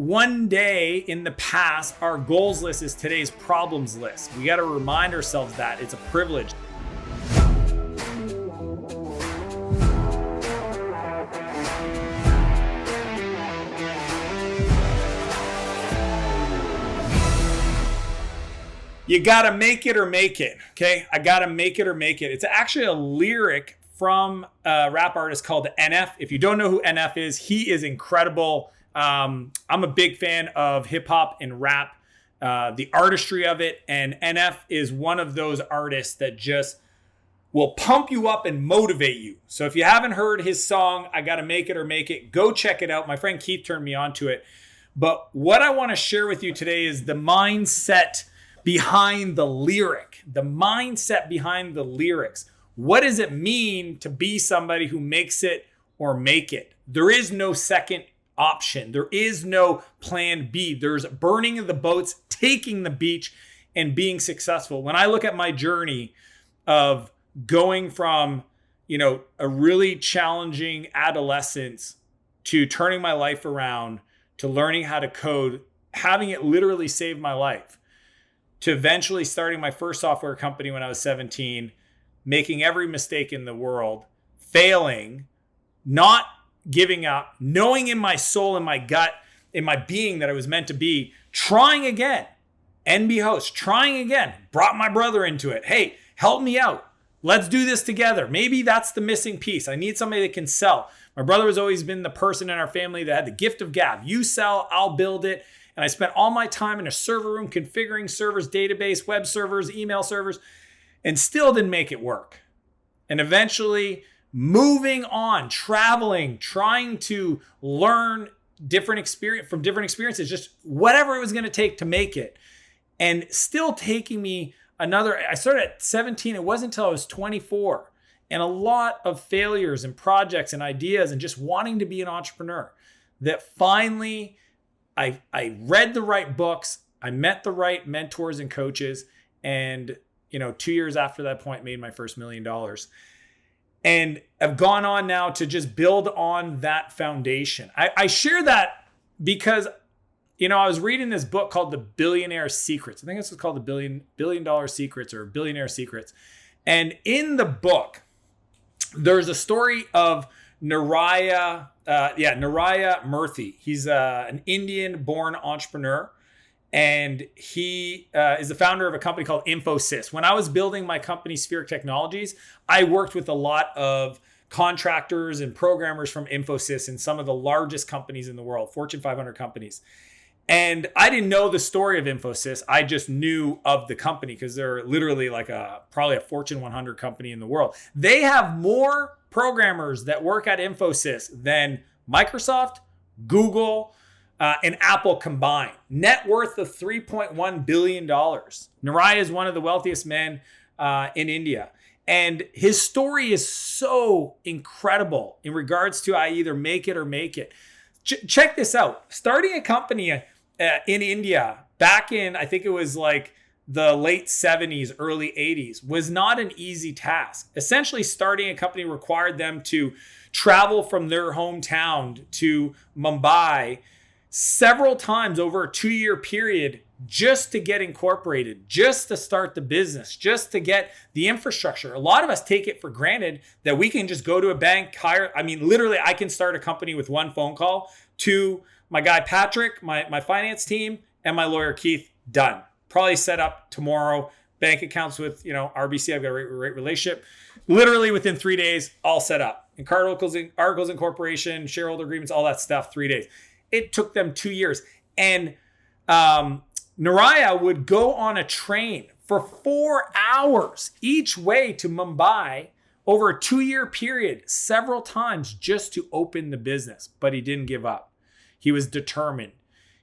one day in the past, our goals list is today's problems list. We got to remind ourselves that it's a privilege. You gotta make it or make it, okay? I gotta make it or make it. It's actually a lyric from a rap artist called NF. If you don't know who NF is, he is incredible. I'm a big fan of hip hop and rap, the artistry of it. And NF is one of those artists that just will pump you up and motivate you. So if you haven't heard his song, I gotta make it or make it, go check it out. My friend Keith turned me on to it. But what I wanna share with you today is the mindset behind the lyric, the mindset behind the lyrics. What does it mean to be somebody who makes it or make it? There is no second option. There is no plan B. There's burning of the boats, taking the beach, and being successful. When I look at my journey of going from, a really challenging adolescence to turning my life around, to learning how to code, having it literally save my life, to eventually starting my first software company when I was 17, making every mistake in the world, failing, not giving up, knowing in my soul, in my gut, in my being that I was meant to be, trying again, NB host, trying again, brought my brother into it. Hey, help me out. Let's do this together. Maybe that's the missing piece. I need somebody that can sell. My brother has always been the person in our family that had the gift of gab. You sell, I'll build it. And I spent all my time in a server room configuring servers, database, web servers, email servers, and still didn't make it work. And eventually moving on, traveling, trying to learn from different experiences, just whatever it was going to take to make it. And still taking me I started at 17. It wasn't until I was 24. And a lot of failures and projects and ideas and just wanting to be an entrepreneur that finally I read the right books, I met the right mentors and coaches, and 2 years after that point, made my first $1 million. And I've gone on now to just build on that foundation. I share that because, I was reading this book called The Billionaire Secrets. I think this was called The Billion Dollar Secrets or Billionaire Secrets. And in the book, there's a story of Naraya Murthy. He's an Indian-born entrepreneur, and he is the founder of a company called Infosys. When I was building my company, Spheric Technologies, I worked with a lot of contractors and programmers from Infosys and some of the largest companies in the world, Fortune 500 companies. And I didn't know the story of Infosys. I just knew of the company because they're literally probably a Fortune 100 company in the world. They have more programmers that work at Infosys than Microsoft, Google, and Apple combined. Net worth of $3.1 billion. Naraya is one of the wealthiest men in India. And his story is so incredible in regards to I either make it or make it. Check this out. Starting a company in India back in, I think it was the late 70s, early 80s, was not an easy task. Essentially, starting a company required them to travel from their hometown to Mumbai several times over a 2-year period just to get incorporated, just to start the business, just to get the infrastructure. A lot of us take it for granted that we can just go to a bank, literally I can start a company with one phone call to my guy, Patrick, my finance team, and my lawyer, Keith, done. Probably set up tomorrow, bank accounts with, RBC. I've got a great relationship. Literally within 3 days, all set up. And articles incorporation, shareholder agreements, all that stuff, 3 days. It took them 2 years. And Naraya would go on a train for 4 hours each way to Mumbai over a 2-year period, several times just to open the business. But he didn't give up. He was determined.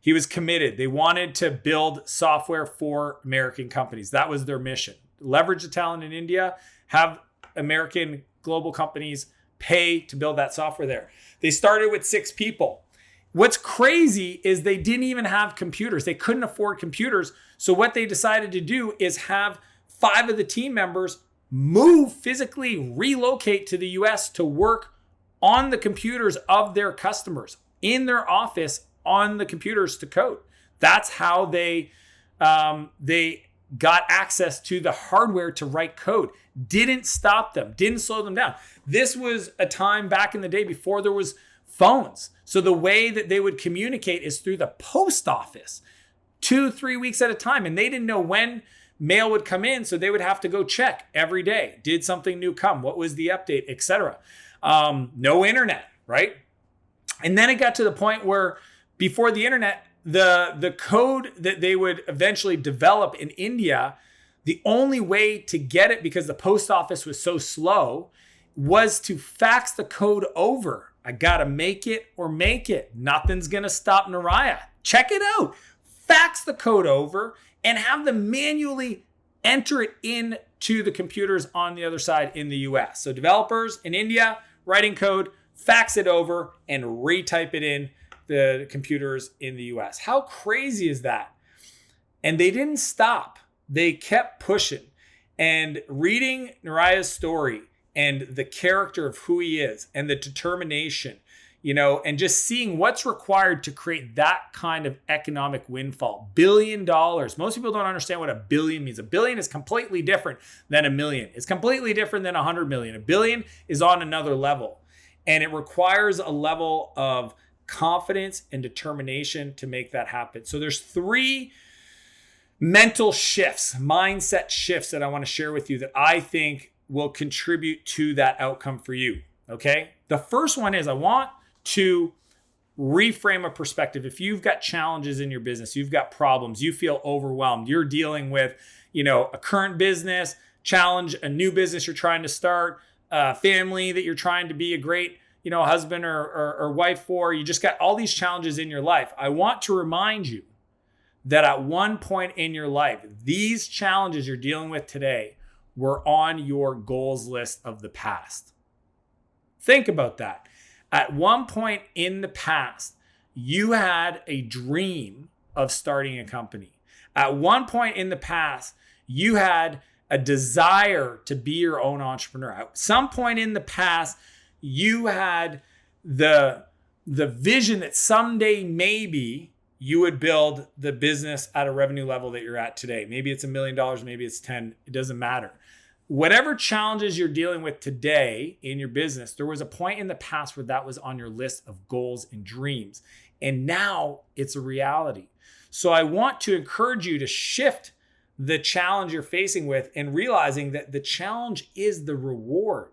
He was committed. They wanted to build software for American companies. That was their mission. Leverage the talent in India, have American global companies pay to build that software there. They started with 6 people. What's crazy is they didn't even have computers. They couldn't afford computers. So what they decided to do is have 5 of the team members move, physically relocate to the US to work on the computers of their customers in their office on the computers to code. That's how they got access to the hardware to write code. Didn't stop them, didn't slow them down. This was a time back in the day before there was phones. So the way that they would communicate is through the post office, 2-3 weeks at a time. And they didn't know when mail would come in. So they would have to go check every day. Did something new come? What was the update, etc. No internet, right? And then it got to the point where before the internet, the code that they would eventually develop in India, the only way to get it, because the post office was so slow, was to fax the code over. I gotta make it or make it. Nothing's gonna stop Naraya. Check it out. Fax the code over and have them manually enter it into the computers on the other side in the US. So developers in India writing code, fax it over and retype it in the computers in the US. How crazy is that? And they didn't stop. They kept pushing. And reading Naraya's story and the character of who he is and the determination, and just seeing what's required to create that kind of economic windfall. $1 billion. Most people don't understand what a billion means. A billion is completely different than a million. It's completely different than 100 million. A billion is on another level. And it requires a level of confidence and determination to make that happen. So there's 3 mental shifts, mindset shifts that I want to share with you that I think will contribute to that outcome for you. Okay. The first one is I want to reframe a perspective. If you've got challenges in your business, you've got problems, you feel overwhelmed, you're dealing with, a current business challenge, a new business you're trying to start, a family that you're trying to be a great, husband or wife for, you just got all these challenges in your life. I want to remind you that at one point in your life, these challenges you're dealing with today were on your goals list of the past. Think about that. At one point in the past, you had a dream of starting a company. At one point in the past, you had a desire to be your own entrepreneur. At some point in the past, you had the vision that someday maybe you would build the business at a revenue level that you're at today. Maybe it's $1 million, maybe it's 10, it doesn't matter. Whatever challenges you're dealing with today in your business, there was a point in the past where that was on your list of goals and dreams. And now it's a reality. So I want to encourage you to shift the challenge you're facing with and realizing that the challenge is the reward.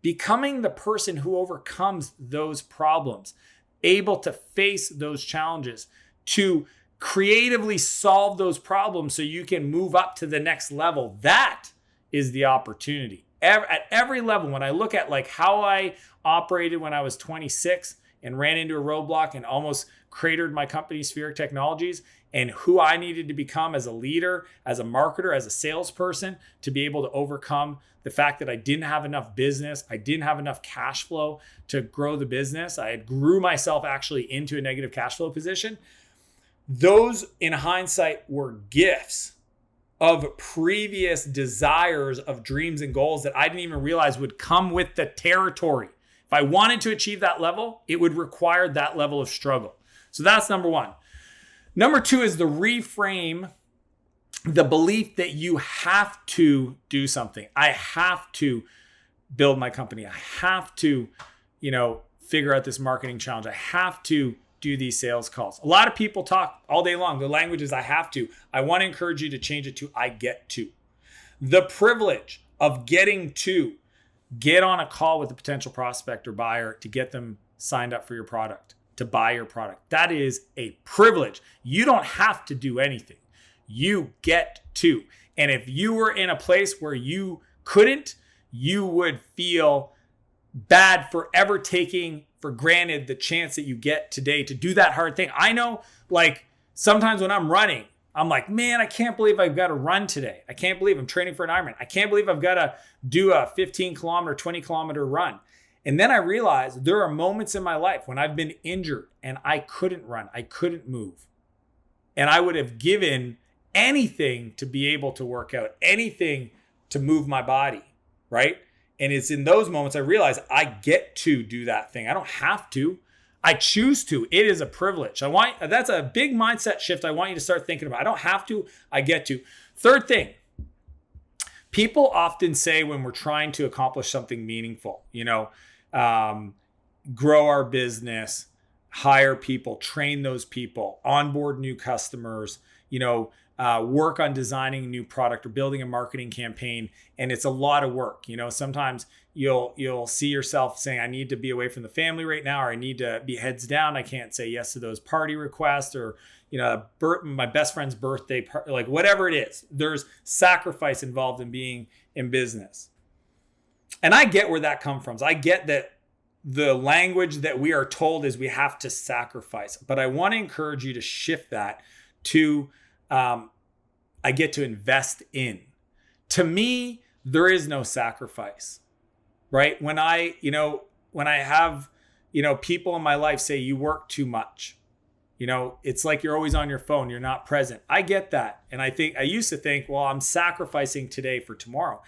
Becoming the person who overcomes those problems, able to face those challenges, to creatively solve those problems so you can move up to the next level. That is the opportunity. At every level, when I look at like how I operated when I was 26 and ran into a roadblock and almost cratered my company, Spheric Technologies, and who I needed to become as a leader, as a marketer, as a salesperson to be able to overcome the fact that I didn't have enough business, I didn't have enough cash flow to grow the business. I had grew myself actually into a negative cash flow position. Those, in hindsight, were gifts of previous desires of dreams and goals that I didn't even realize would come with the territory. If I wanted to achieve that level, it would require that level of struggle. So that's number 1. Number 2 is the reframe the belief that you have to do something. I have to build my company. I have to, figure out this marketing challenge. I have to do these sales calls. A lot of people talk all day long. The language is I have to. I want to encourage you to change it to I get to. The privilege of getting to get on a call with a potential prospect or buyer to get them signed up for your product, to buy your product. That is a privilege. You don't have to do anything. You get to. And if you were in a place where you couldn't, you would feel bad for ever taking for granted the chance that you get today to do that hard thing. I know, like, sometimes when I'm running, I'm like, man, I can't believe I've got to run today. I can't believe I'm training for an Ironman. I can't believe I've got to do a 15 kilometer, 20 kilometer run. And then I realized there are moments in my life when I've been injured and I couldn't run. I couldn't move. And I would have given anything to be able to work out, anything to move my body, right? And it's in those moments I realize I get to do that thing. I don't have to. I choose to. It is a privilege. That's a big mindset shift I want you to start thinking about. I don't have to, I get to. Third thing, people often say when we're trying to accomplish something meaningful, grow our business, hire people, train those people, onboard new customers, work on designing a new product or building a marketing campaign. And it's a lot of work. Sometimes you'll see yourself saying, I need to be away from the family right now, or I need to be heads down. I can't say yes to those party requests, or, my best friend's birthday, like whatever it is. There's sacrifice involved in being in business. And I get where that comes from. I get that the language that we are told is we have to sacrifice, but I want to encourage you to shift that to, I get to invest in. To me, there is no sacrifice, right? When I have, people in my life say you work too much, it's like you're always on your phone. You're not present. I get that. And I used to think, well, I'm sacrificing today for tomorrow.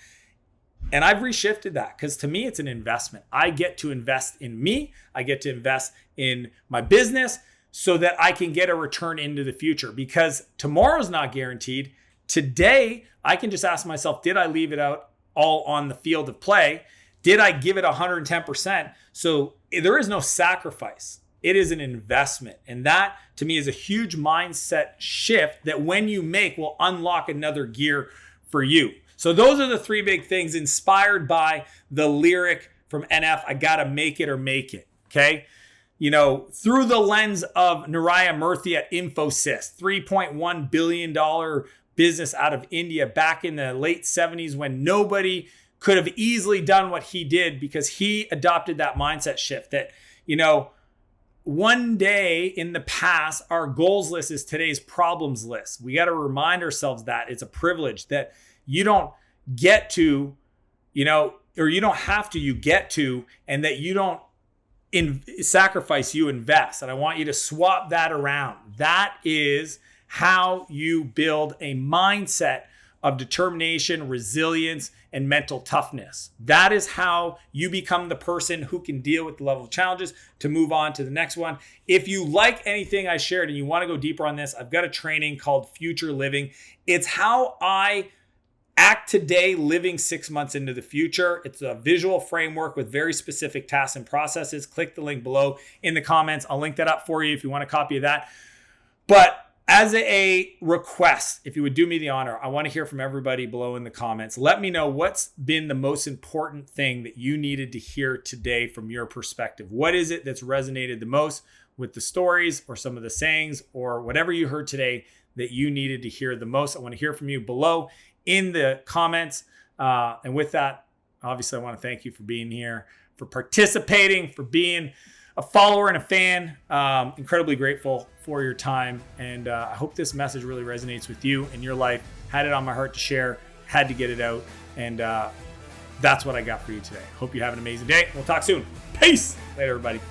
And I've reshifted that because to me, it's an investment. I get to invest in me. I get to invest in my business so that I can get a return into the future, because tomorrow's not guaranteed. Today, I can just ask myself, did I leave it out all on the field of play? Did I give it 110%? So there is no sacrifice. It is an investment. And that to me is a huge mindset shift that when you make will unlock another gear for you. So those are the three big things inspired by the lyric from NF, I gotta make it or make it, okay? Through the lens of Naraya Murthy at Infosys, $3.1 billion business out of India back in the late 70s when nobody could have easily done what he did because he adopted that mindset shift that, one day in the past, our goals list is today's problems list. We got to remind ourselves that it's a privilege that you don't get to, or you don't have to, you get to, and that you don't sacrifice, you invest. And I want you to swap that around. That is how you build a mindset of determination, resilience, and mental toughness. That is how you become the person who can deal with the level of challenges to move on to the next one. If you like anything I shared and you want to go deeper on this, I've got a training called Future Living. It's how I act today, living 6 months into the future. It's a visual framework with very specific tasks and processes. Click the link below in the comments. I'll link that up for you if you want a copy of that. But as a request, if you would do me the honor, I want to hear from everybody below in the comments. Let me know what's been the most important thing that you needed to hear today from your perspective. What is it that's resonated the most with the stories or some of the sayings or whatever you heard today that you needed to hear the most? I want to hear from you below in the comments. And with that, obviously, I want to thank you for being here, for participating, for being a follower and a fan. Incredibly grateful for your time. And I hope this message really resonates with you in your life. Had it on my heart to share, had to get it out. And that's what I got for you today. Hope you have an amazing day. We'll talk soon. Peace. Later, everybody.